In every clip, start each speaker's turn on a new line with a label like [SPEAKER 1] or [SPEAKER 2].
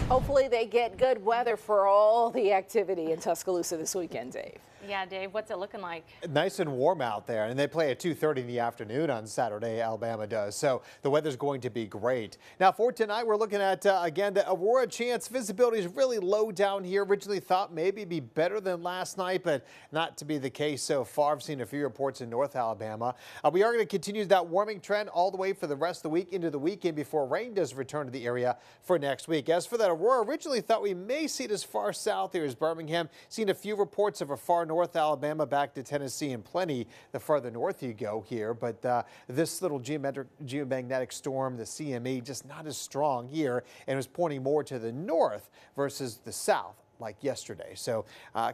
[SPEAKER 1] Hopefully they get good weather for all the activity in Tuscaloosa this weekend, Dave.
[SPEAKER 2] Yeah, Dave, what's it looking like?
[SPEAKER 3] Nice and warm out there, and they play at 2:30 in the afternoon on Saturday. Alabama does, so the weather's going to be great. Now for tonight, we're looking at again the Aurora chance. Visibility is really low down here. Originally thought maybe it'd be better than last night, but not to be the case so far. I've seen a few reports in North Alabama. We are going to continue that warming trend all the way for the rest of the week into the weekend before rain does return to the area for next week. As for that Aurora, originally thought we may see it as far south here as Birmingham. Seen a few reports of a far north Alabama back to Tennessee and plenty the farther north you go here. But this little geomagnetic storm, the CME, just not as strong here and was pointing more to the north versus the south like yesterday. So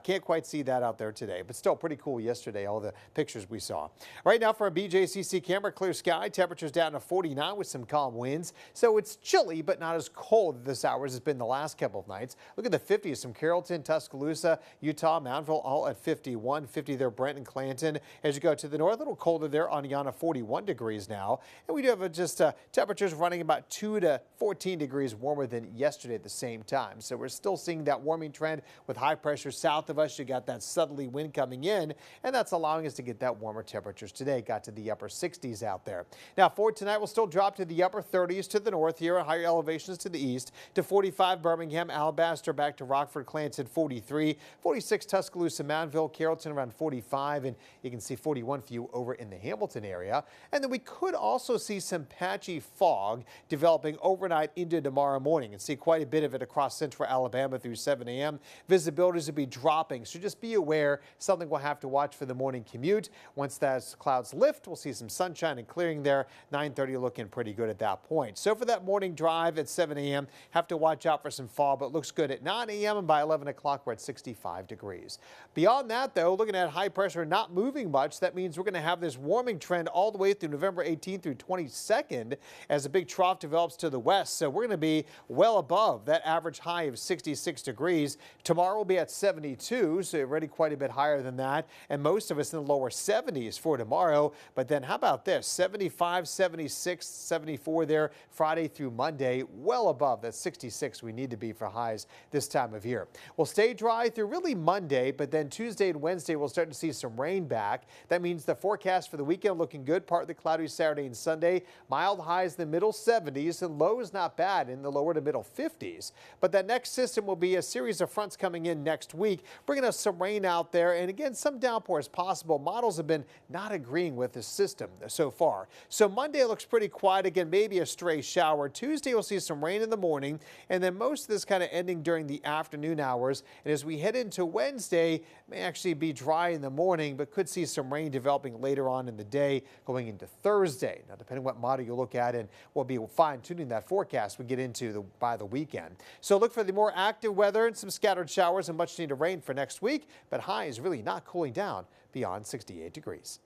[SPEAKER 3] can't quite see that out there today, but still pretty cool yesterday, all the pictures we saw. Right now for a BJCC camera, clear sky, temperatures down to 49 with some calm winds. So it's chilly, but not as cold this hour as it's been the last couple of nights. Look at the 50s from Carrollton, Tuscaloosa, Utah, Mountville, all at 51, 50 there, Brent and Clanton. As you go to the north, a little colder there, Oniana, 41 degrees now. And we do have just temperatures running about 2 to 14 degrees warmer than yesterday at the same time. So we're still seeing that warming trend with high pressure south of us. You got that southerly wind coming in, and that's allowing us to get that warmer temperatures today. Got to the upper 60s out there. Now for tonight, we'll still drop to the upper 30s to the north here, higher elevations to the east, to 45 Birmingham, Alabaster, back to Rockford, Clanton 43, 46 Tuscaloosa, Mountville, Carrollton around 45, and you can see 41 for you over in the Hamilton area. And then we could also see some patchy fog developing overnight into tomorrow morning, and see quite a bit of it across central Alabama through 7 a.m. Visibilities will be dropping, so just be aware, something we'll have to watch for the morning commute. Once those clouds lift, we'll see some sunshine and clearing there. 9:30 looking pretty good at that point. So for that morning drive at 7 a.m., have to watch out for some fog, but looks good at 9 a.m. and by 11 o'clock we're at 65 degrees. Beyond that, though, looking at high pressure not moving much, that means we're going to have this warming trend all the way through November 18th through 22nd as a big trough develops to the west. So we're going to be well above that average high of 66 degrees. Tomorrow will be at 72, so already quite a bit higher than that, and most of us in the lower 70s for tomorrow. But then how about this? 75, 76, 74 there Friday through Monday, well above that 66 we need to be for highs this time of year. We'll stay dry through really Monday, but then Tuesday and Wednesday we'll start to see some rain back. That means the forecast for the weekend looking good, partly cloudy Saturday and Sunday. Mild highs in the middle 70s and lows not bad in the lower to middle 50s. But that next system will be a series of fronts coming in next week, bringing us some rain out there. And again, some downpours possible. Models have been not agreeing with the system so far. So Monday looks pretty quiet. Again, maybe a stray shower. Tuesday we'll see some rain in the morning, and then most of this kind of ending during the afternoon hours. And as we head into Wednesday, may actually be dry in the morning, but could see some rain developing later on in the day going into Thursday. Now, depending what model you look at, and we'll be fine-tuning that forecast we get into by the weekend. So look for the more active weather and some scattered showers and much needed rain for next week, but highs really not cooling down beyond 68 degrees.